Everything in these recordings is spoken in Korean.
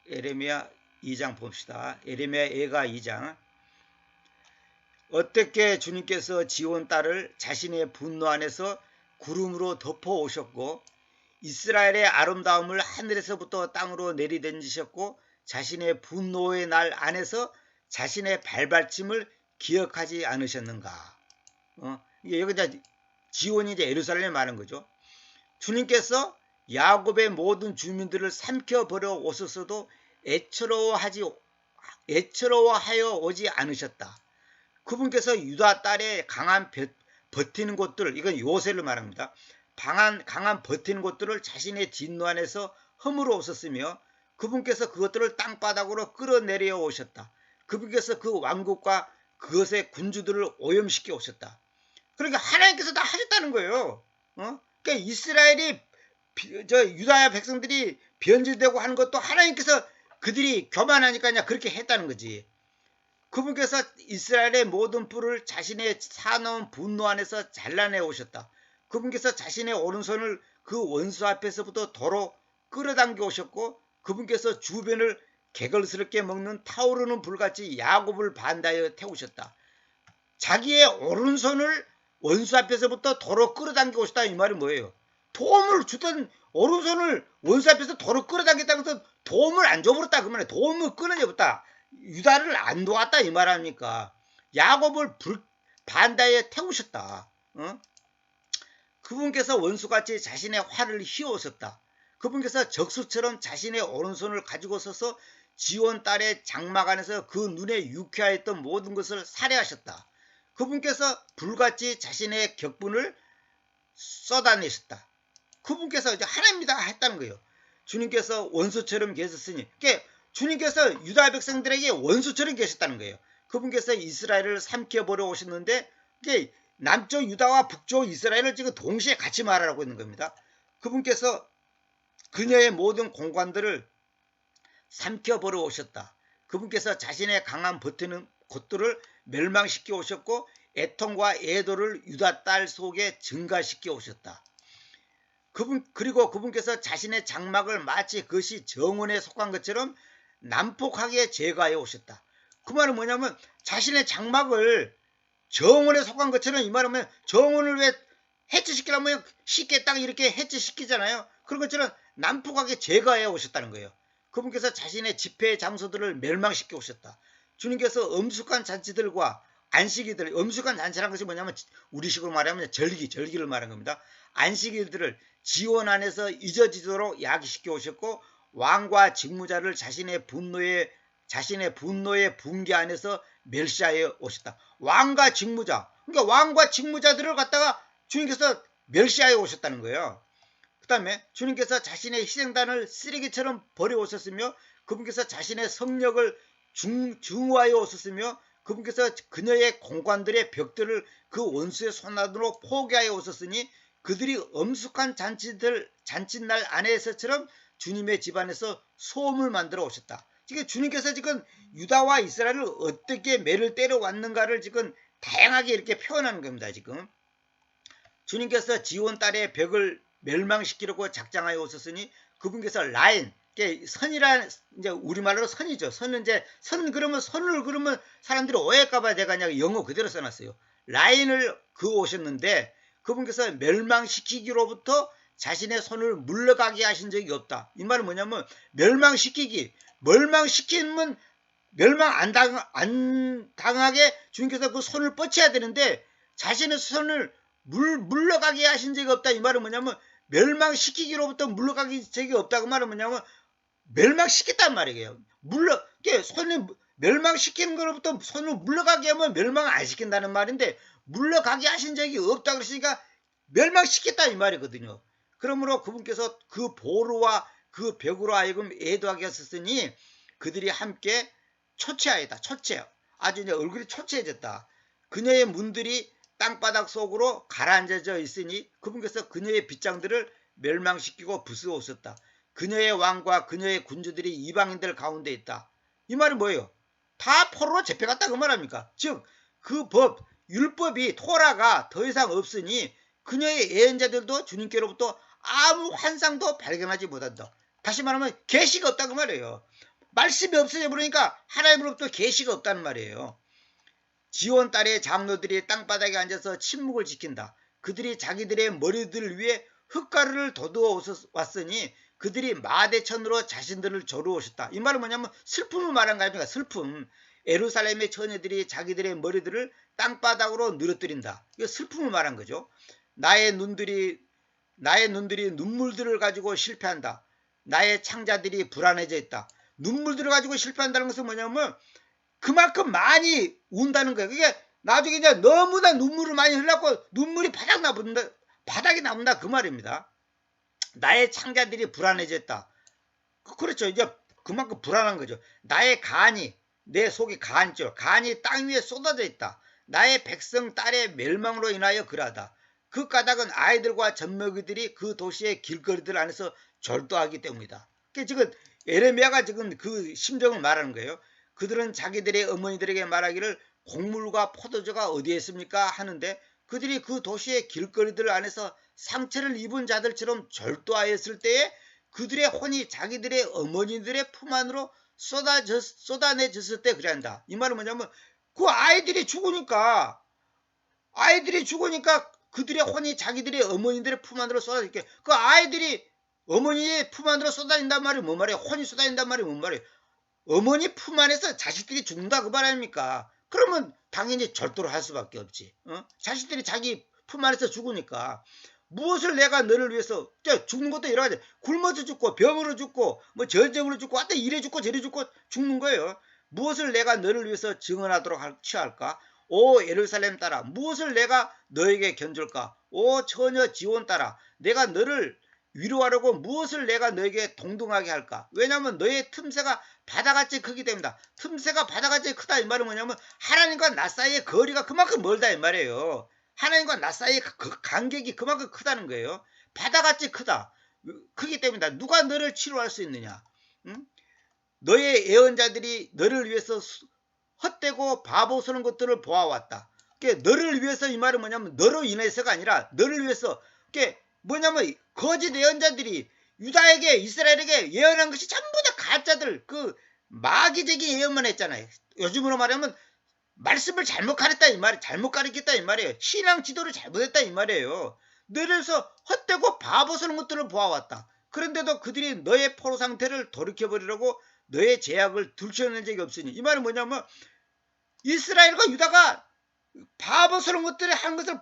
에레미야 2장 봅시다. 에레미야 예가 2장. 어떻게 주님께서 지온 딸을 자신의 분노 안에서 구름으로 덮어 오셨고 이스라엘의 아름다움을 하늘에서부터 땅으로 내리던지셨고 자신의 분노의 날 안에서 자신의 발발침을 기억하지 않으셨는가. 여기 이제 지온이 이제 예루살렘에 말한 거죠. 주님께서 야곱의 모든 주민들을 삼켜버려 오셨어도 애처로워하여 오지 않으셨다. 그분께서 유다 딸의 강한 버티는 곳들, 이건 요새를 말합니다. 강한 버티는 곳들을 자신의 진노 안에서 허물어 오셨으며 그분께서 그것들을 땅바닥으로 끌어내려 오셨다. 그분께서 그 왕국과 그것의 군주들을 오염시켜 오셨다. 그러니까 하나님께서 다 하셨다는 거예요. 그러니까 이스라엘이 유다 백성들이 변질되고 하는 것도 하나님께서 그들이 교만하니까 그냥 그렇게 했다는 거지. 그분께서 이스라엘의 모든 뿔을 자신의 사나운 분노 안에서 잘라내 오셨다. 그분께서 자신의 오른손을 그 원수 앞에서부터 도로 끌어당겨 오셨고 그분께서 주변을 개걸스럽게 먹는 타오르는 불같이 야곱을 반대하여 태우셨다. 자기의 오른손을 원수 앞에서부터 도로 끌어당겨 오셨다. 이 말이 뭐예요? 도움을 주던 오른손을 원수 앞에서 도로 끌어당겼다고 해서 도움을 안 줘버렸다. 그 말이에요. 도움을 끊어내버렸다. 유다를 안 도왔다. 이 말 아닙니까? 야곱을 반대에 태우셨다. 그분께서 원수같이 자신의 활을 휘어오셨다. 그분께서 적수처럼 자신의 오른손을 가지고 서서 지온 딸의 장막 안에서 그 눈에 유쾌하였던 모든 것을 살해하셨다. 그분께서 불같이 자신의 격분을 쏟아내셨다. 그분께서 이제 하나님이다 했다는 거예요. 주님께서 원수처럼 계셨으니, 그러니까 주님께서 유다 백성들에게 원수처럼 계셨다는 거예요. 그분께서 이스라엘을 삼켜버려 오셨는데, 그러니까 남쪽 유다와 북쪽 이스라엘을 지금 동시에 같이 말하라고 있는 겁니다. 그분께서 그녀의 모든 공간들을 삼켜버려 오셨다. 그분께서 자신의 강한 버티는 곳들을 멸망시켜 오셨고 애통과 애도를 유다 딸 속에 증가시켜 오셨다. 그리고 그분께서 자신의 장막을 마치 그것이 정원에 속한 것처럼 난폭하게 제거해 오셨다. 그 말은 뭐냐면 자신의 장막을 정원에 속한 것처럼, 이 말하면 정원을 왜 해체시키려면 쉽게 딱 이렇게 해체시키잖아요. 그런 것처럼 난폭하게 제거해 오셨다는 거예요. 그분께서 자신의 집회 장소들을 멸망시켜 오셨다. 주님께서 엄숙한 잔치들과 안식일들, 엄숙한 잔치라는 것이 뭐냐면 우리식으로 말하면 절기를 말하는 겁니다. 안식일들을 지원 안에서 잊어지도록 야기시켜 오셨고 왕과 직무자를 자신의 분노의 분계 안에서 멸시하여 오셨다. 왕과 직무자, 그러니까 왕과 직무자들을 갖다가 주님께서 멸시하여 오셨다는 거예요. 그 다음에 주님께서 자신의 희생단을 쓰레기처럼 버려 오셨으며 그분께서 자신의 성력을 증오하여 오셨으며 그분께서 그녀의 공관들의 벽들을 그 원수의 손안으로 포기하여 오셨으니 그들이 엄숙한 잔칫날 안에서처럼 주님의 집안에서 소음을 만들어 오셨다. 지금 주님께서 지금 유다와 이스라엘을 어떻게 매를 때려 왔는가를 지금 다양하게 이렇게 표현하는 겁니다. 지금 주님께서 지온 딸의 벽을 멸망시키려고 작정하여 오셨으니 그분께서 라인, 선이란 이제 우리말로 선이죠. 선은 이제 그러면 선을 그러면 사람들이 오해할까봐 제가 그냥 영어 그대로 써놨어요. 라인을 그어 오셨는데 그분께서 멸망시키기로부터 자신의 손을 물러가게 하신 적이 없다. 이 말은 뭐냐면 멸망시키면 멸망 안 당하게 주님께서 그 손을 뻗쳐야 되는데 자신의 손을 물러가게 하신 적이 없다. 이 말은 뭐냐면 멸망시키기로부터 물러가게 적이 없다고 말은 뭐냐면 멸망시켰단 말이에요. 손을 멸망시키는 것로부터 손을 물러가게 하면 멸망을 안 시킨다는 말인데 물러가게 하신 적이 없다 그러시니까 멸망시켰다 이 말이거든요. 그러므로 그분께서 그 보루와 그 벽으로 하여금 애도하게 하셨으니 그들이 함께 초췌하였다. 아주 이제 얼굴이 초췌해졌다. 그녀의 문들이 땅바닥 속으로 가라앉아져 있으니 그분께서 그녀의 빗장들을 멸망시키고 부수었었다. 그녀의 왕과 그녀의 군주들이 이방인들 가운데 있다. 이 말은 뭐예요? 다 포로로 잡혀갔다 그 말합니까? 즉 그 율법이 토라가 더 이상 없으니 그녀의 예언자들도 주님께로부터 아무 환상도 발견하지 못한다. 다시 말하면 계시가 없다 그 말이에요. 말씀이 없어져 버리니까 하나님으로부터 계시가 없다는 말이에요. 지온 딸의 장로들이 땅바닥에 앉아서 침묵을 지킨다. 그들이 자기들의 머리들 위에 흙가루를 돋워 왔으니 그들이 마대천으로 자신들을 조르오셨다. 이 말은 뭐냐면 슬픔을 말한 거 아닙니까? 슬픔. 예루살렘의 처녀들이 자기들의 머리들을 땅바닥으로 늘어뜨린다. 이거 슬픔을 말한 거죠. 나의 눈들이 눈물들을 가지고 실패한다. 나의 창자들이 불안해져 있다. 눈물들을 가지고 실패한다는 것은 뭐냐면 그만큼 많이 운다는 거예요. 그게 나중에 이제 너무나 눈물을 많이 흘렸고 눈물이 바닥에 나온다 그 말입니다. 나의 창자들이 불안해졌다. 그렇죠. 이제 그만큼 불안한 거죠. 나의 간이 내 속이 간죠. 간이 땅 위에 쏟아져 있다. 나의 백성 딸의 멸망으로 인하여 그러하다. 그 까닭은 아이들과 젖먹이들이 그 도시의 길거리들 안에서 절도하기 때문이다. 지금 에레미야가 지금 그 심정을 말하는 거예요. 그들은 자기들의 어머니들에게 말하기를 곡물과 포도주가 어디에 있습니까? 하는데 그들이 그 도시의 길거리들 안에서 상처를 입은 자들처럼 절도하였을 때에 그들의 혼이 자기들의 어머니들의 품 안으로 쏟아내졌을 때 그래 한다. 이 말은 뭐냐면 그 아이들이 죽으니까 그들의 혼이 자기들의 어머니들의 품 안으로 쏟아질게. 그 아이들이 어머니의 품 안으로 쏟아진단 말이 뭔 말이에요? 혼이 쏟아진단 말이 뭔 말이에요? 어머니 품 안에서 자식들이 죽는다 그 말 아닙니까? 그러면 당연히 절도를 할 수밖에 없지. 자식들이 자기 품 안에서 죽으니까 무엇을 내가 너를 위해서 죽는 것도 여러 가지 굶어서 죽고 병으로 죽고 뭐 전쟁으로 죽고 하여튼 이래 죽고 저래 죽고 죽는 거예요. 무엇을 내가 너를 위해서 증언하도록 취할까? 오 예루살렘 딸아 무엇을 내가 너에게 견줄까? 오 처녀 지온 딸아 내가 너를 위로하려고 무엇을 내가 너에게 동등하게 할까? 왜냐하면 너의 틈새가 바다같이 크기 때문이다. 틈새가 바다같이 크다 이 말은 뭐냐면 하나님과 나 사이의 거리가 그만큼 멀다 이 말이에요. 하나님과 나 사이의 간격이 그만큼 크다는 거예요. 바다같이 크기 때문이다. 누가 너를 치료할 수 있느냐? 응? 너의 예언자들이 너를 위해서 헛되고 바보스러운 것들을 보아왔다. 너를 위해서 이 말은 뭐냐면 너로 인해서가 아니라 너를 위해서 뭐냐면 거짓 예언자들이 유다에게 이스라엘에게 예언한 것이 전부 다 가짜들 그 마귀적인 예언만 했잖아요. 요즘으로 말하면 말씀을 잘못 가르쳤다 이 말이에요. 잘못 가르쳤다 이 말이에요. 신앙 지도를 잘못했다 이 말이에요. 너를서 헛되고 바보스러운 것들을 보아왔다. 그런데도 그들이 너의 포로 상태를 돌이켜버리려고 너의 제약을 들춰낸 적이 없으니 이 말은 뭐냐면 이스라엘과 유다가 바보스러운 것들을 한 것을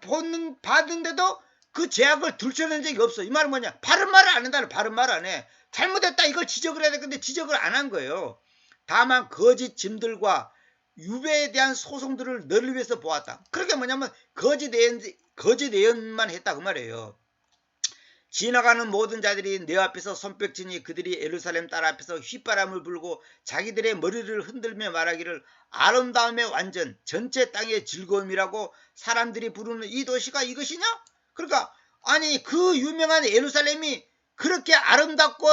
받는데도 그 제약을 들춰낸 적이 없어. 이 말은 뭐냐? 바른 말을 안 한다는 바른 말을 안 해. 잘못했다 이걸 지적을 해야 되는데 지적을 안 한 거예요. 다만 거짓 짐들과 유배에 대한 소송들을 너를 위해서 보았다. 그렇게 뭐냐면 거짓 예언만 했다 그 말이에요. 지나가는 모든 자들이 내 앞에서 손뼉치니 그들이 예루살렘 딸 앞에서 휘바람을 불고 자기들의 머리를 흔들며 말하기를 아름다움의 완전 전체 땅의 즐거움이라고 사람들이 부르는 이 도시가 이것이냐? 그러니까 아니 그 유명한 예루살렘이 그렇게 아름답고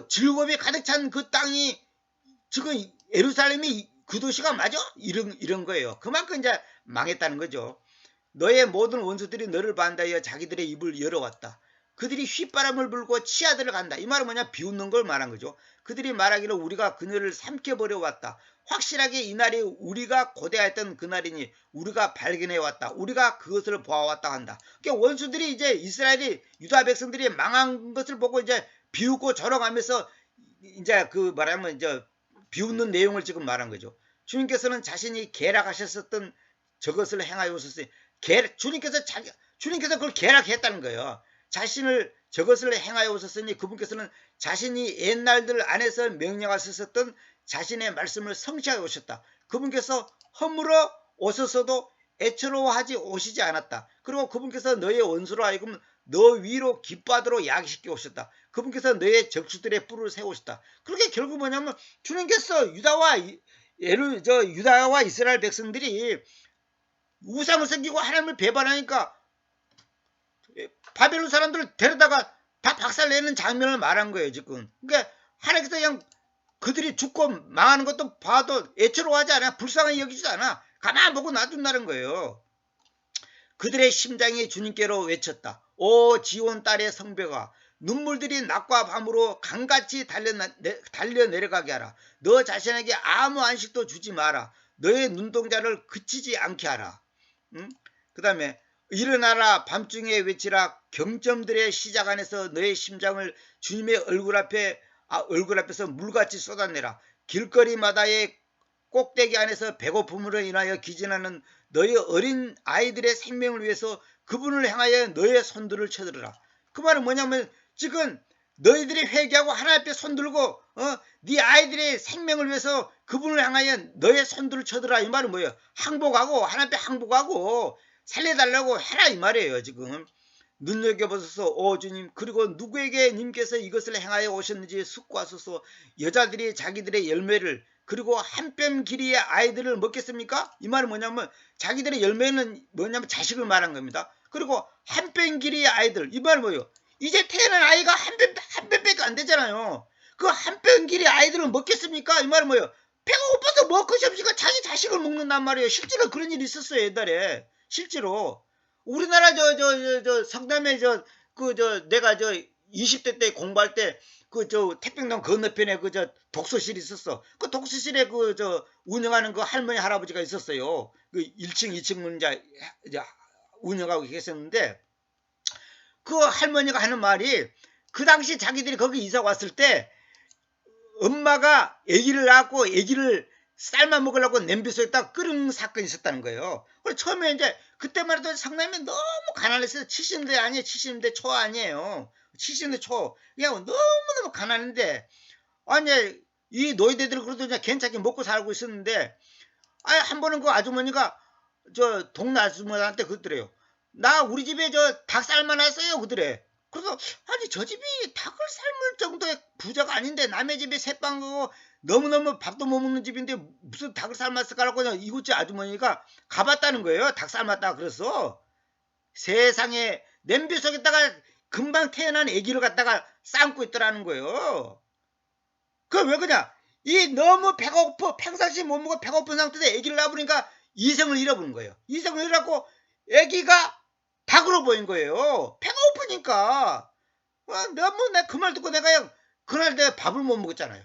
즐거움이 가득 찬 그 땅이 지금 예루살렘이 그 도시가 맞아? 이런 거예요. 그만큼 이제 망했다는 거죠. 너의 모든 원수들이 너를 반대하여 자기들의 입을 열어왔다. 그들이 휘바람을 불고 치아들을 간다. 이 말은 뭐냐? 비웃는 걸 말한 거죠. 그들이 말하기를 우리가 그녀를 삼켜버려 왔다. 확실하게 이 날이 우리가 고대했던 그날이니 우리가 발견해 왔다. 우리가 그것을 보아왔다 한다. 그러니까 원수들이 이제 이스라엘이 유다 백성들이 망한 것을 보고 이제 비웃고 절어가면서 이제 그 말하면 이제 비웃는 내용을 지금 말한 거죠. 주님께서는 자신이 계략하셨었던 저것을 행하여 오셨으니 주님께서 그걸 계략했다는 거예요. 자신을 저것을 행하여 오셨으니 그분께서는 자신이 옛날들 안에서 명령하셨었던 자신의 말씀을 성취하여 오셨다. 그분께서 허물어 오셨어도 애처로워하지 오시지 않았다. 그리고 그분께서 너의 원수로 하여금 너 위로 기뻐하도록 야기시켜 오셨다. 그분께서 너의 적수들의 뿔을 세우셨다. 그렇게 결국 뭐냐면 주님께서 유다와 이스라엘 백성들이 우상을 섬기고 하나님을 배반하니까 바벨론 사람들을 데려다가 다 박살내는 장면을 말한 거예요 지금. 그러니까 하나님께서 그냥 그들이 죽고 망하는 것도 봐도 애처로워하지 않아. 불쌍히 여기지도 않아. 가만 보고 놔둔다는 거예요. 그들의 심장이 주님께로 외쳤다. 오 지온 딸의 성벽아 눈물들이 낮과 밤으로 강같이 달려 내려가게 하라. 너 자신에게 아무 안식도 주지 마라. 너의 눈동자를 그치지 않게 하라. 그 다음에 일어나라 밤중에 외치라. 경점들의 시작 안에서 너의 심장을 주님의 얼굴 앞에서 물같이 쏟아내라. 길거리마다의 꼭대기 안에서 배고픔으로 인하여 기진하는 너희 어린 아이들의 생명을 위해서 그분을 향하여 너의 손들을 쳐들어라. 그 말은 뭐냐면 지금 너희들이 회개하고 하나님 앞에 손들고 네 아이들의 생명을 위해서 그분을 향하여 너의 손들을 쳐들어라. 이 말은 뭐예요? 항복하고 하나님 앞에 항복하고 살려달라고 해라 이 말이에요. 지금 눈여겨보소서 오 주님. 그리고 누구에게 님께서 이것을 행하여 오셨는지 숙고하소서. 여자들이 자기들의 열매를 그리고 한 뼘 길이의 아이들을 먹겠습니까? 이 말은 뭐냐면 자기들의 열매는 뭐냐면 자식을 말한 겁니다. 그리고 한 뼘 길이의 아이들 이 말은 뭐예요? 이제 태어난 아이가 한 뼘밖에 안 되잖아요. 그 한 뼘 길이의 아이들을 먹겠습니까? 이 말은 뭐예요? 배가 고파서 먹을 것이 없으니까 자기 자식을 먹는단 말이에요. 실제로 그런 일이 있었어요. 옛날에 실제로 우리나라 성남에 내가 20대 때 공부할 때 태평양 건너편에 독서실이 있었어. 그 독서실에 운영하는 그 할머니 할아버지가 있었어요. 그 1층 2층 이제 운영하고 계셨는데 그 할머니가 하는 말이 그 당시 자기들이 거기 이사 왔을 때 엄마가 아기를 낳고 아기를 쌀만 먹으려고 냄비 속에다 끓은 사건이 있었다는 거예요. 그래서 처음에 이제 그때만 해도 성남이 너무 가난했어요. 70년대 아니에요. 70년대 초 아니에요. 70년대 초. 그냥 너무너무 가난한데 아니 이 노예대들은 그래도 그냥 괜찮게 먹고 살고 있었는데 한 번은 그 아주머니가 동네 아주머니한테 그러더래요. 나 우리 집에 닭살만 왔어요. 그러더래. 그래서 아니 저 집이 닭을 삶을 정도의 부자가 아닌데 남의 집에 새빵 그거 너무너무 밥도 못 먹는 집인데 무슨 닭을 삶았을까라고 그냥 이웃집 아주머니가 가봤다는 거예요. 닭 삶았다 그래서 세상에 냄비 속에다가 금방 태어난 아기를 갖다가 삶고 있더라는 거예요. 그 왜 그냥 이 너무 배가 고파 평상시 못 먹어 배가 고픈 상태에서 아기를 낳아보니까 이성을 잃어버린 거예요. 이성을 잃어갖고 아기가 닭으로 보인 거예요. 배가 고프니까. 너무 내 그 말 듣고 내가 그날 내가 밥을 못 먹었잖아요.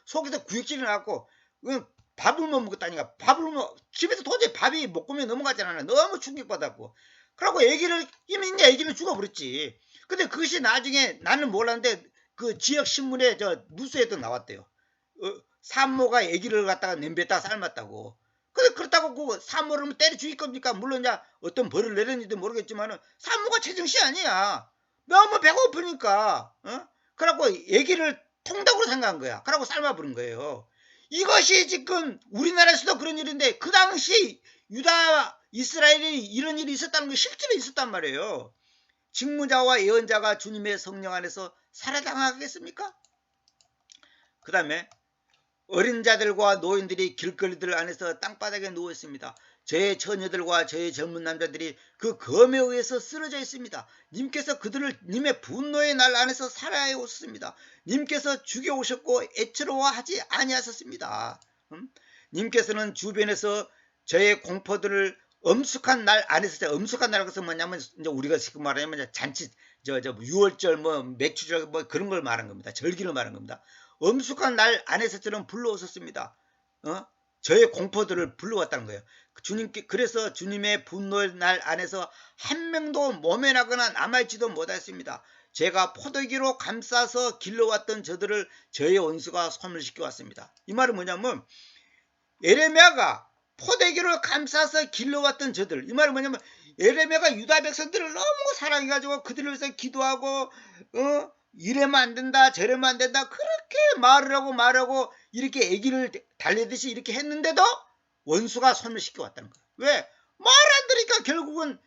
속에서 구역질이 나갖고 밥을 못 먹었다니까. 집에서 도저히 밥이 목구멍에 넘어가잖아요. 너무 충격받았고. 그러고 이미 이제 아기는 죽어버렸지. 근데 그것이 나중에 나는 몰랐는데 그 지역 신문에 뉴스에도 나왔대요. 산모가 아기를 갖다가 냄비에다 삶았다고. 근데 그렇다고 그 산모를 때려 죽일 겁니까? 물론 이제 어떤 벌을 내렸는지도 모르겠지만은 산모가 제정신이 아니야. 너무 배고프니까. 그래갖고 아기를 통닭으로 생각한 거야. 그러고 삶아버린 거예요. 이것이 지금 우리나라에서도 그런 일인데 그 당시 유다 이스라엘이 이런 일이 있었다는 게 실제로 있었단 말이에요. 직무자와 예언자가 주님의 성령 안에서 살아당하겠습니까? 그 다음에 어린 자들과 노인들이 길거리들 안에서 땅바닥에 누워 있습니다. 저의 처녀들과 저의 젊은 남자들이 그 검에 의해서 쓰러져 있습니다. 님께서 그들을 님의 분노의 날 안에서 살아야 오셨습니다. 님께서 죽여오셨고 애처로워하지 아니하셨습니다. 님께서는 주변에서 저의 공포들을 엄숙한 날 안에서 엄숙한 날이라고 해서 뭐냐면 이제 우리가 지금 말하면 잔치 유월절 맥주절 그런 걸 말한 겁니다. 절기를 말한 겁니다. 엄숙한 날 안에서처럼 불러오셨습니다. 저의 공포들을 불러왔다는 거예요. 그래서 주님의 분노의 날 안에서 한 명도 모면하거나 남아있지도 못했습니다. 제가 포도기로 감싸서 길러왔던 저들을 저의 원수가 소멸시켜 왔습니다. 이 말은 뭐냐면 에레미야가 포도기로 감싸서 길러왔던 저들. 이 말은 뭐냐면 에레미야가 유다 백성들을 너무 사랑해가지고 그들을 위해서 기도하고 이래면 안 된다 저래면 안 된다 그렇게 말하고 이렇게 애기를 달래듯이 이렇게 했는데도 원수가 소멸시켜 왔다는 거예요. 왜? 말 안 들으니까 결국은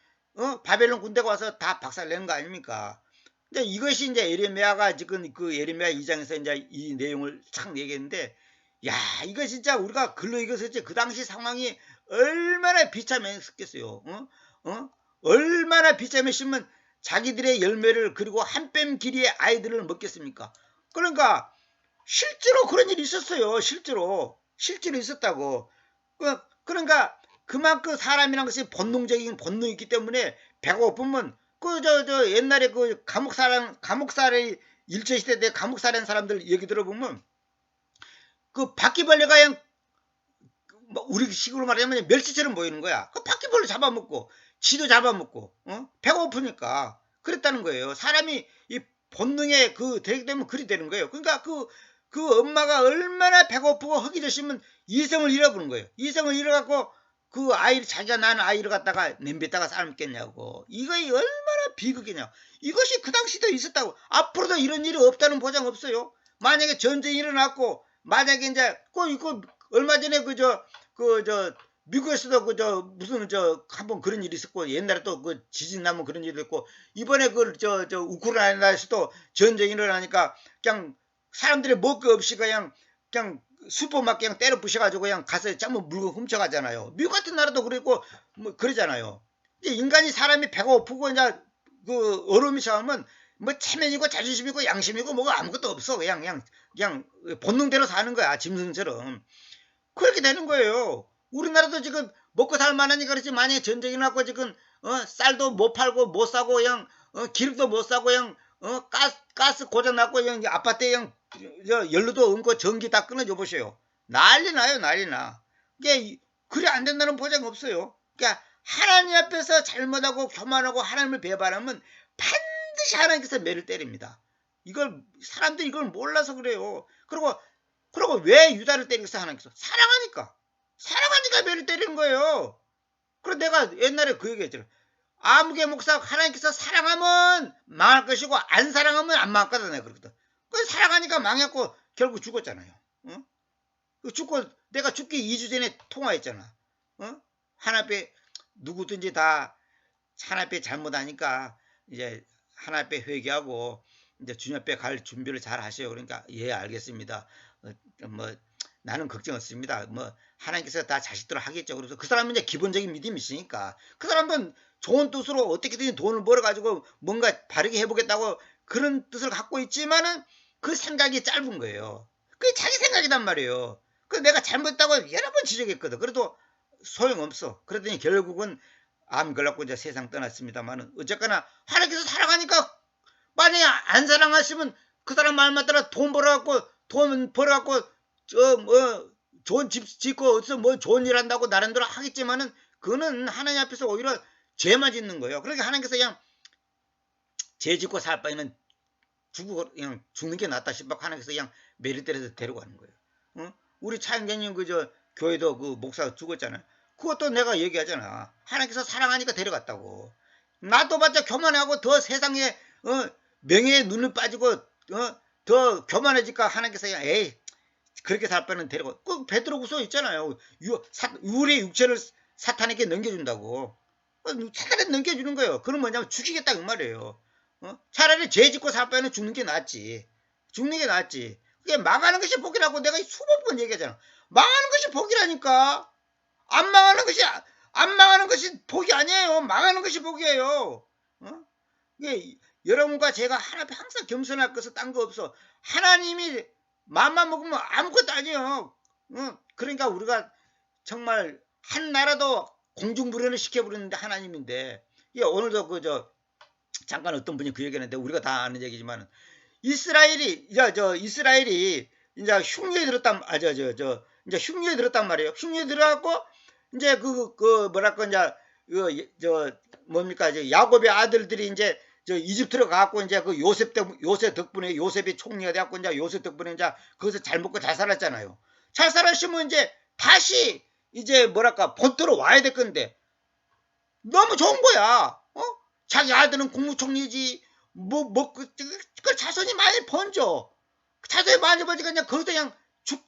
바벨론 군대가 와서 다 박살내는 거 아닙니까? 근데 이것이 이제 에레미야가 지금 그 에레미야 2장에서 이제 이 내용을 참 얘기했는데 야 이거 진짜 우리가 글로 읽었을 때 그 당시 상황이 얼마나 비참했겠어요. 얼마나 비참했으면 자기들의 열매를 그리고 한 뼘 길이의 아이들을 먹겠습니까? 그러니까 실제로 그런 일이 있었어요. 실제로 있었다고. 그러니까 그만큼 사람이란 것이 본능적인 본능이 있기 때문에 배가 고프면 저 옛날에 그 감옥살이 일제시대 때 감옥살인 사람들 얘기 들어보면 그 바퀴벌레가 그냥 우리 식으로 말하면 멸치처럼 보이는 거야. 그 바퀴벌레 잡아먹고 쥐도 잡아먹고 배가 고프니까 그랬다는 거예요. 사람이 이 본능에 되기 때문에 그리 되는 거예요. 그러니까 그 엄마가 얼마나 배고프고 허기졌으면 이성을 잃어버린 거예요. 이성을 잃어갖고 그 아이를 자기가 낳은 아이를 갖다가 냄비에다가 삶겠냐고. 이거 얼마나 비극이냐. 이것이 그 당시도 있었다고. 앞으로도 이런 일이 없다는 보장 없어요. 만약에 전쟁이 일어났고 만약에 이제 이거 얼마 전에 미국에서도 무슨 한번 그런 일이 있었고 옛날에 또 지진 나면 그런 일이 있고 이번에 우크라이나에서도 전쟁이 일어나니까 그냥 사람들이 먹을 거 없이 그냥 슈퍼마켓 그냥 때려 부셔가지고 그냥 가서 짬은 물건 훔쳐가잖아요. 미국 같은 나라도 그랬고 뭐 그러잖아요. 이제 인간이 사람이 배가 고프고 이제 얼음이 차오면 뭐 체면이고 자존심이고 양심이고 뭐가 아무것도 없어. 그냥 본능대로 사는 거야. 짐승처럼. 그렇게 되는 거예요. 우리나라도 지금 먹고 살 만하니까 그렇지 만약에 전쟁이 나고 지금 쌀도 못 팔고 못 사고 그냥 기름도 못 사고 그냥 가스 고장 났고 그냥 아파트에 그냥 연료도 없고 전기 다 끊어져 보세요. 난리 나요, 난리 나. 이게 그래 안 된다는 보장 없어요. 그러니까 하나님 앞에서 잘못하고 교만하고 하나님을 배반하면 반드시 하나님께서 매를 때립니다. 이걸 사람들이 이걸 몰라서 그래요. 그리고 왜 유다를 때리겠어 하나님께서? 사랑하니까 매를 때리는 거예요. 그래서 내가 옛날에 그 얘기했잖아. 아무개 목사 하나님께서 사랑하면 망할 것이고 안 사랑하면 안 망할 거다 내가 그러거든. 그 사랑하니까 망했고 결국 죽었잖아요. 죽고 내가 죽기 2주 전에 통화했잖아. 하나님 앞에 누구든지 다 하나님 앞에 잘못하니까 이제 하나님 앞에 회개하고 이제 주님 앞에 갈 준비를 잘 하세요. 그러니까 예 알겠습니다. 뭐 나는 걱정 없습니다. 뭐 하나님께서 다 자식들을 하겠죠. 그래서 그 사람은 이제 기본적인 믿음이 있으니까 그 사람은 좋은 뜻으로 어떻게든 돈을 벌어가지고 뭔가 바르게 해보겠다고 그런 뜻을 갖고 있지만은 그 생각이 짧은 거예요. 그게 자기 생각이란 말이에요. 그 내가 잘못했다고 여러 번 지적했거든. 그래도 소용없어. 그러더니 결국은 암 걸렸고 이제 세상 떠났습니다만은 어쨌거나 하나님께서 사랑하니까 만약에 안 사랑하시면 그 사람 말만 따라 돈 벌어갖고 좋은 집 짓고 어디서 뭐 좋은 일 한다고 나름대로 하겠지만은 그거는 하나님 앞에서 오히려 죄만 짓는 거예요. 그러니까 하나님께서 그냥 죄 짓고 살 바에는 그냥 죽는 게 낫다 싶어 하나님께서 그냥 매를 때려서 데려가는 거예요. 우리 차영경님 교회도 그 목사가 죽었잖아요. 그것도 내가 얘기하잖아. 하나님께서 사랑하니까 데려갔다고. 나도 봤자 교만하고 더 세상에 명예에 눈을 빠지고 더 교만해질까 하나님께서 그냥 에이 그렇게 살 바는 데려가. 그 베드로후서 있잖아요. 우리의 육체를 사탄에게 넘겨준다고. 사탄에게 넘겨주는 거예요. 그건 뭐냐면 죽이겠다 그 말이에요. 차라리 죄 짓고 살 바에는 죽는 게 낫지. 죽는 게 낫지. 그게 망하는 것이 복이라고 내가 수백 번 얘기하잖아. 망하는 것이 복이라니까. 안 망하는 것이 복이 아니에요. 망하는 것이 복이에요. 이게 여러분과 제가 하나님 앞에 항상 겸손할 것은 딴 거 없어. 하나님이 마음만 먹으면 아무것도 아니에요. 그러니까 우리가 정말 한 나라도 공중불변을 시켜버리는데 하나님인데 오늘도 잠깐 어떤 분이 그 얘기했는데 우리가 다 아는 얘기지만 이스라엘이 이제 흉년에 들었단 이제 흉년에 들었단 말이에요. 흉년에 들어갖고 이제 뭐랄까 이제 뭡니까 이제 야곱의 아들들이 이제 이집트로 가갖고 이제 요셉 덕분에 요셉이 총리가 돼갖고 이제 요셉 덕분에 이제 거기서 잘 먹고 잘 살았잖아요. 잘 살았으면 이제 다시 이제 뭐랄까 본토로 와야 될 건데 너무 좋은 거야. 자기 아들은 국무총리지 그 자손이 많이 번져. 자손이 많이 번지니까 그냥 거기서 그냥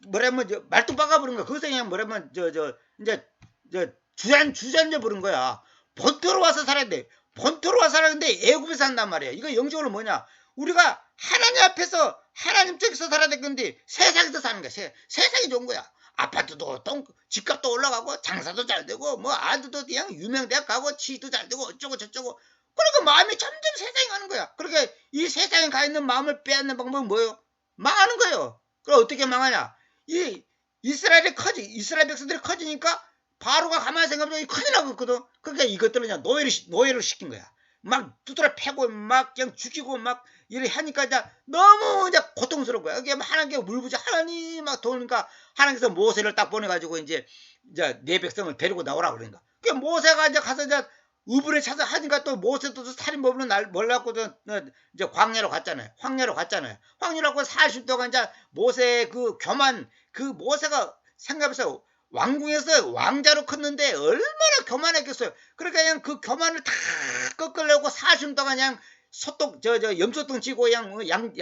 뭐라면 말뚝 박아버린 거야. 거기서 그냥 뭐라면 이제 주잔져 버린 거야. 본토로 와서 살아야 돼. 본토로 와서 살았는데 애굽에서 산단 말이야. 이거 영적으로 뭐냐? 우리가 하나님 앞에서 하나님 쪽에서 살아야 될 건데 세상에서 사는 거야. 세상이 좋은 거야. 아파트도 집값도 올라가고 장사도 잘 되고 뭐 아들도 그냥 유명대학 가고 치도 잘 되고 어쩌고 저쩌고. 그러니까 마음이 점점 세상에 가는 거야. 그러니까 이 세상에 가 있는 마음을 빼앗는 방법은 뭐예요? 망하는 거예요. 그럼 어떻게 망하냐? 이스라엘 백성들이 커지니까 바로가 가만히 생각해보면 큰일 나거든. 그러니까 이것들을 그냥 노예를 시킨 거야. 막 두드려 패고 막 그냥 죽이고 막 이래 하니까 이제 너무 이제 고통스러운 거야. 이게 하나님께 울부짖어 하나님 막 도니까 하나님께서 모세를 딱 보내가지고 이제 내 백성을 데리고 나오라 그러니까. 그 모세가 이제 가서 이제 의분에 차서 하니까 또 모세도 살인범으로 날 몰라고 이제 광야로 갔잖아요. 황야로 갔잖아요. 황야로 가고 40도가 이제 모세 그 교만 그 모세가 생각해서 왕궁에서 왕자로 컸는데 얼마나 교만했겠어요. 그러니까 그냥 그 교만을 다 꺾으려고 40도가 그냥 소똥 염소똥 치고 그냥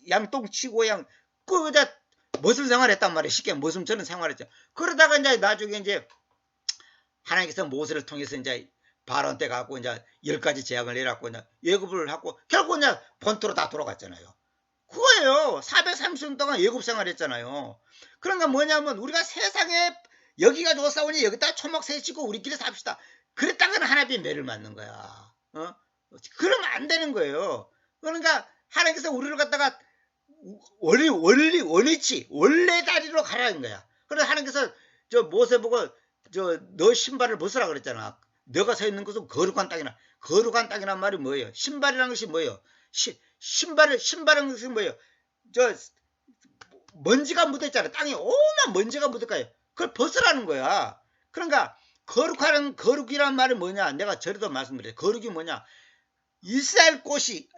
양똥 치고 그냥 그자 머슴 생활했단 말이에요. 쉽게 머슴처럼 생활했죠. 그러다가 이제 나중에 이제 하나님께서 모세를 통해서 이제 바론 때 가고 이제 10가지 재앙을 내렸고 이제 예굽을 하고 결국 이제 본토로 다 돌아갔잖아요. 그거예요. 430년 동안 예굽 생활했잖아요. 그러니까 뭐냐면 우리가 세상에 여기가 좋사오니 여기다 초막 세치고 우리끼리 삽시다. 그랬다가는 하나님이 매를 맞는 거야. 그러면 안 되는 거예요. 그러니까 하나님께서 우리를 갖다가 원래 다리로 가라는 거야. 그래서 하나님께서 저 모세 보고 너 신발을 벗으라 그랬잖아. 너가 서 있는 곳은 거룩한 땅이나 거룩한 땅이란 말이 뭐예요? 신발이라는 것이 뭐예요? 신발이라는 것이 뭐예요? 먼지가 묻었잖아. 땅에 오만 먼지가 묻을까요? 그걸 벗으라는 거야. 그러니까 거룩이란 말이 뭐냐? 내가 전에도 말씀드렸어요. 거룩이 뭐냐? 있어야 할 것이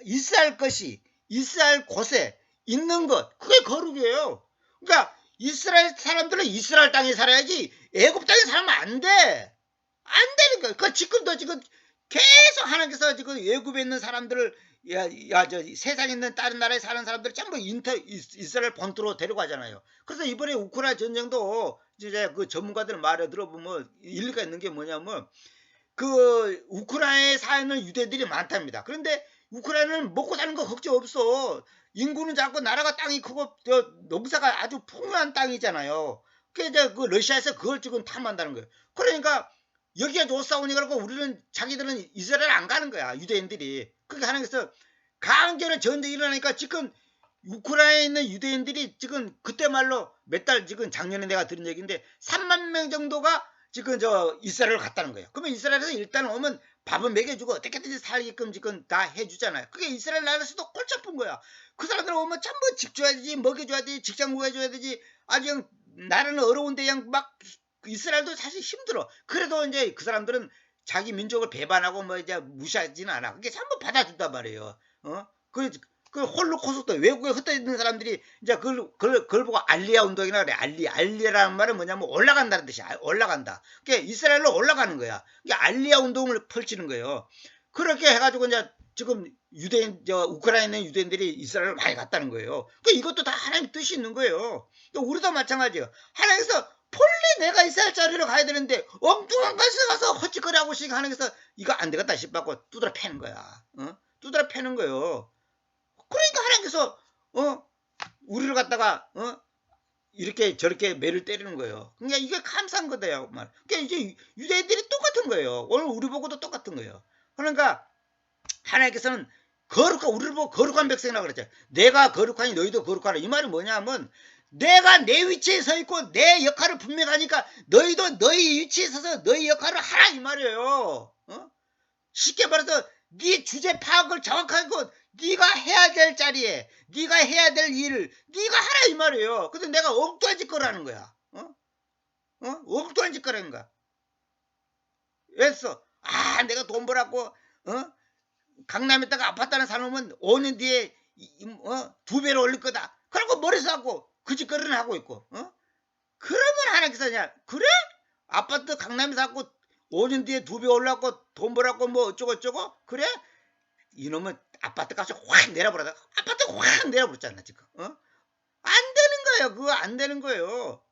있어야 할 곳에 있는 것, 그게 거룩이에요. 그러니까 이스라엘 사람들은 이스라엘 땅에 살아야지 애굽 땅에 살면 안 돼. 안 되는 거야. 그 지금도 지금 계속 하나님께서 지금 애굽에 있는 사람들을 세상에 있는 다른 나라에 사는 사람들을 전부 이스라엘 본토로 데려가잖아요. 그래서 이번에 우크라이나 전쟁도 이제 그 전문가들 말에 들어보면 일리가 있는 게 뭐냐면 그 우크라이나에 사는 유대인들이 많답니다. 그런데 우크라이나는 먹고 사는 거 걱정 없어. 인구는 작고 나라가 땅이 크고 농사가 아주 풍요한 땅이잖아요. 그게 이제 그 러시아에서 그걸 지금 탐한다는 거예요. 그러니까 여기가 좋사오니까 그러고 우리는 자기들은 이스라엘 안 가는 거야. 유대인들이. 그게 하나님께서 강제로 전쟁이 일어나니까 지금 우크라이나에 있는 유대인들이 지금 그때 말로 몇 달 지금 작년에 내가 들은 얘기인데 3만 명 정도가 지금 이스라엘을 갔다는 거예요. 그러면 이스라엘에서 일단 오면 밥은 먹여주고 어떻게든지 살게끔 지금 다 해주잖아요. 그게 이스라엘 나라에서도 골치 아픈 거야. 그 사람들 오면 전부 집 줘야 되지, 먹여줘야 되지, 직장 구해줘야 되지. 아주 그냥 나라는 어려운데 그냥 막 이스라엘도 사실 힘들어. 그래도 이제 그 사람들은 자기 민족을 배반하고 뭐 이제 무시하지는 않아. 그게 전부 받아준단 말이에요. 그 홀로코스트 외국에 흩어있는 사람들이 이제 그걸 보고 알리아 운동이라 그래. 알리아라는 말은 뭐냐면 올라간다는 뜻이야. 올라간다. 그게 이스라엘로 올라가는 거야. 그게 알리아 운동을 펼치는 거예요. 그렇게 해가지고 이제 지금 우크라이나 유대인들이 이스라엘을 많이 갔다는 거예요. 그러니까 이것도 다 하나님 뜻이 있는 거예요. 우리도 마찬가지예요. 하나님께서 폴리 내가 이스라엘 자리로 가야 되는데 엉뚱한 곳에 가서 헛짓거리하고 있으니까 하나님께서 이거 안 되겠다 싶어갖고 두드려 패는 거야. 두드려 패는 거예요. 그러니까 하나님께서 우리를 갖다가 이렇게 저렇게 매를 때리는 거예요. 그러니까 이게 감사한 거다요. 그러니까 이제 유대인들이 똑같은 거예요. 오늘 우리 보고도 똑같은 거예요. 그러니까 하나님께서는 우리를 보고 거룩한 백성이라고 그랬죠. 내가 거룩하니 너희도 거룩하라. 이 말이 뭐냐면 내가 내 위치에 서 있고 내 역할을 분명하니까 너희도 너희 위치에 서서 너희 역할을 하라 이 말이에요. 쉽게 말해서 네 주제 파악을 정확하게 네가 해야 될 자리에 네가 해야 될 일을 네가 하라 이 말이에요. 근데 내가 엉뚱한 짓 거라는 거야. 엉뚱한 짓 거라는 거야. 왜서 내가 돈 벌었고 강남에다가 아파트 하나 사놓으면 5년 뒤에 2배로 올릴 거다. 그러고 머리 싸고 그 짓거리는 하고 있고 그러면 하나님께서 그냥 그래? 아파트 강남에 사고 5년 뒤에 2배 올랐고 돈 벌었고 뭐 어쩌고 그래? 이놈은 아파트 값을 확 내려버려다 아파트 확 내려버렸잖아 지금. 안 되는 거예요. 그거 안 되는 거예요.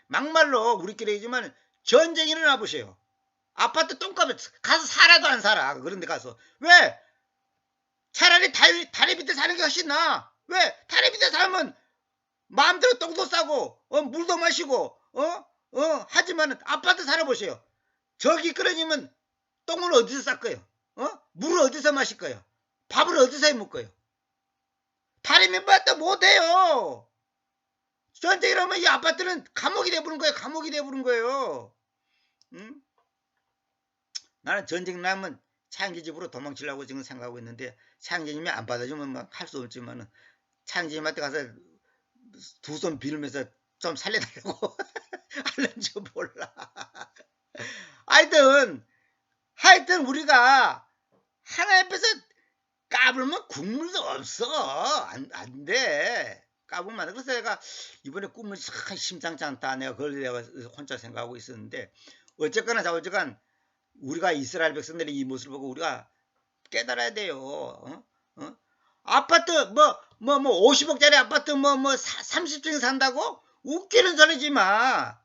막말로 우리끼리 얘기지만 전쟁이 일어나 보세요. 아파트 똥값에 가서 살아도 안 살아. 그런데 가서 왜? 차라리 다리 밑에 사는 게 훨씬 나아. 왜? 다리 밑에 살면 마음대로 똥도 싸고 물도 마시고 하지만 아파트 살아보세요. 저기 그러냐면 똥을 어디서 쌀 거예요? 물을 어디서 마실 거예요? 밥을 어디서 해 먹을 거예요? 다리 밑바닥 못해요. 전쟁이라면 이 아파트는 감옥이 돼버린 거예요. 감옥이 돼버린 거예요. 나는 전쟁 나면 차영기 집으로 도망치려고 지금 생각하고 있는데 차영기님이 안 받아주면 막 할 수 없지만은 차영기님한테 가서 두 손 빌면서 좀 살려달라고 하는지 몰라. 하여튼 우리가 하나님 앞에서 까불면 국물도 없어. 안 돼. 까불면 안 돼. 그래서 내가 이번에 꿈을 참 심상치 않다. 그걸 내가 혼자 생각하고 있었는데 어쨌거나 자어쨌건 우리가 이스라엘 백성들의 이 모습을 보고 우리가 깨달아야 돼요. 아파트 50억짜리 아파트 30층에 산다고? 웃기는 소리지 마.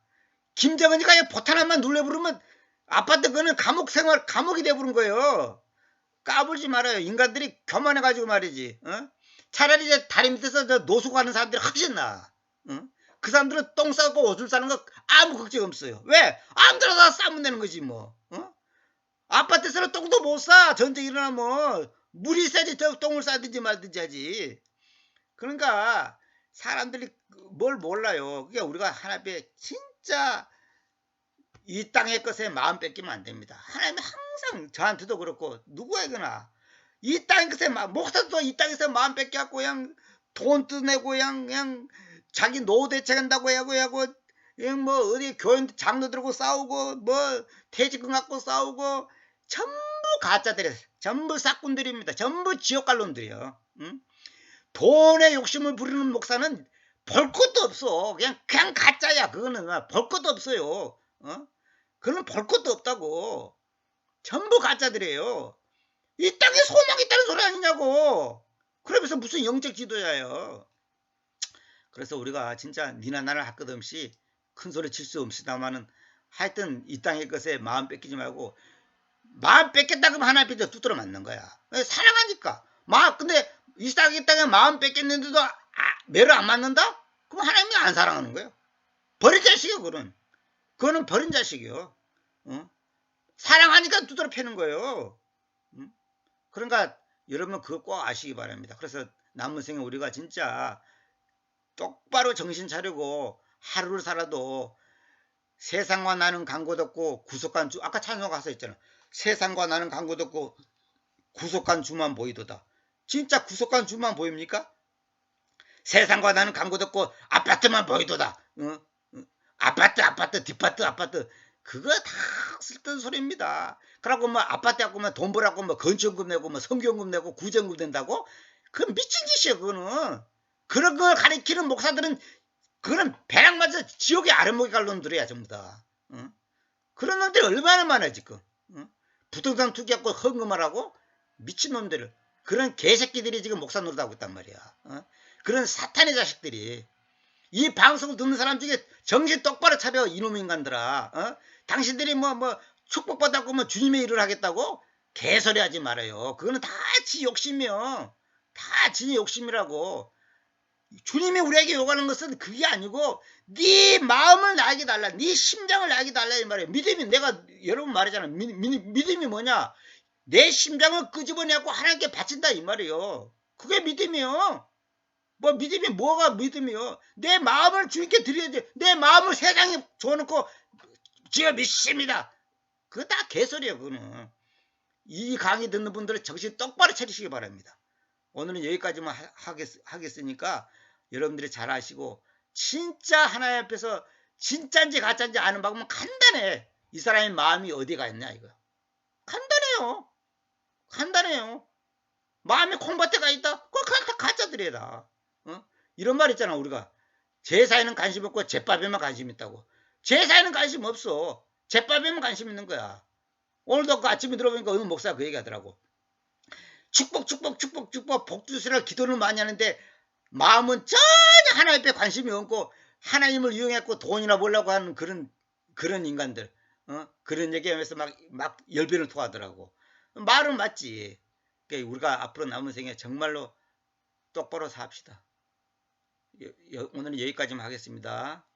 김정은이가 보탄 한번 눌러부르면 아파트 그는 감옥이 돼버린 거예요. 까불지 말아요. 인간들이 교만해가지고 말이지. 차라리 이제 다리 밑에서 노숙 하는 사람들이 훨씬 나아. 그 사람들은 똥 싸고 오줌 싸는 거 아무 걱정 없어요. 왜? 아무데나 다 싸면 되는 거지 뭐. 아파트에서는 똥도 못 싸. 전쟁 일어나면 물이 있어야지 똥을 싸든지 말든지 하지. 그러니까 사람들이 뭘 몰라요. 그러니까 우리가 하나님 앞에 진짜 이 땅의 것에 마음 뺏기면 안 됩니다. 하나님이 항상 저한테도 그렇고 누구에게나 이 땅의 것에 목사도 이 땅에서 마음 뺏겨갖고 그냥 돈 뜯내고 그냥 자기 노후 대책한다고 하고 그냥 뭐 어디 교인 장로들하고 싸우고 뭐 퇴직금 갖고 싸우고 전부 가짜들이에요. 전부 싹꾼들입니다. 전부 지옥갈론들이에요. 돈에 욕심을 부리는 목사는 볼 것도 없어. 그냥 가짜야. 그거는 볼 것도 없어요. 그건 볼 것도 없다고. 전부 가짜들이에요. 이 땅에 소망이 있다는 소리 아니냐고. 그러면서 무슨 영적 지도자예요. 그래서 우리가 진짜 니나 나나 할 것 없이 큰 소리 칠 수 없으다마는 하여튼 이 땅의 것에 마음 뺏기지 말고 마음 뺏겠다 그러면 하나님 앞에 두드러 맞는 거야. 사랑하니까. 근데 이 땅에 마음 뺏겼는데도 매를 안 맞는다? 그럼 하나님이 안 사랑하는 거예요. 버린 자식이요. 그거는 버린 자식이요. 사랑하니까 두드러 패는 거예요. 그러니까 여러분 그거 꼭 아시기 바랍니다. 그래서 남은 생에 우리가 진짜 똑바로 정신 차리고 하루를 살아도 세상과 나는 간곳 없고 구속한 주, 아까 찬송 가서 있잖아. 세상과 나는 간곳 없고 구속한 주만 보이도다. 진짜 구속한 주만 보입니까? 세상과 나는 간곳 없고 아파트만 보이도다. 아파트 뒷파트 그거 다 쓸데없는 소리입니다. 그러고 뭐 아파트 갖고 뭐 돈 벌라고 뭐 건축금 내고 뭐 성경금 내고 구정금 낸다고? 그건 미친 짓이에요. 그거는 그런 걸 가리키는 목사들은 그거는 배랑 맞아 지옥의 아랫목에 갈 놈들이야 전부 다. 그런 놈들이 얼마나 많아 지금. 부동산 투기하고 헌금하라고 미친 놈들. 그런 개새끼들이 지금 목사 노릇하고 있단 말이야. 그런 사탄의 자식들이. 이 방송을 듣는 사람 중에 정신 똑바로 차려 이놈 인간들아. 당신들이 뭐 축복받았고 뭐 주님의 일을 하겠다고 개소리 하지 말아요. 그거는 다 지 욕심이요. 다 지 욕심이라고. 주님이 우리에게 요구하는 것은 그게 아니고 네 마음을 나에게 달라. 네 심장을 나에게 달라 이 말이에요. 믿음이 내가 여러분 말했잖아. 믿음이 뭐냐. 내 심장을 끄집어내고 하나님께 바친다 이 말이에요. 그게 믿음이요. 뭐 믿음이 뭐가 믿음이요. 내 마음을 주님께 드려야 돼. 내 마음을 세상에 줘놓고 주여 믿습니다. 그거 다 개소리야 그거는. 이 강의 듣는 분들은 정신 똑바로 차리시기 바랍니다. 오늘은 여기까지만 하겠으니까 여러분들이 잘 아시고 진짜 하나님 앞에서 진짜인지 가짜인지 아는 방법은 간단해. 이 사람의 마음이 어디가 있냐 이거. 간단해요. 마음이 콩밭에 가 있다? 그거 다 가짜들이야 다. 이런 말 있잖아 우리가. 제사에는 관심 없고 제밥에만 관심 있다고. 제사에는 관심 없어. 제밥에만 관심 있는 거야. 오늘도 그 아침에 들어보니까 어느 목사가 그 얘기하더라고. 축복 복주시라 기도를 많이 하는데 마음은 전혀 하나님 앞에 관심이 없고 하나님을 이용했고 돈이나 벌려고 하는 그런 인간들. 그런 얘기하면서 막 열변을 토하더라고. 말은 맞지. 그러니까 우리가 앞으로 남은 생에 정말로 똑바로 삽시다. 오늘은 여기까지만 하겠습니다.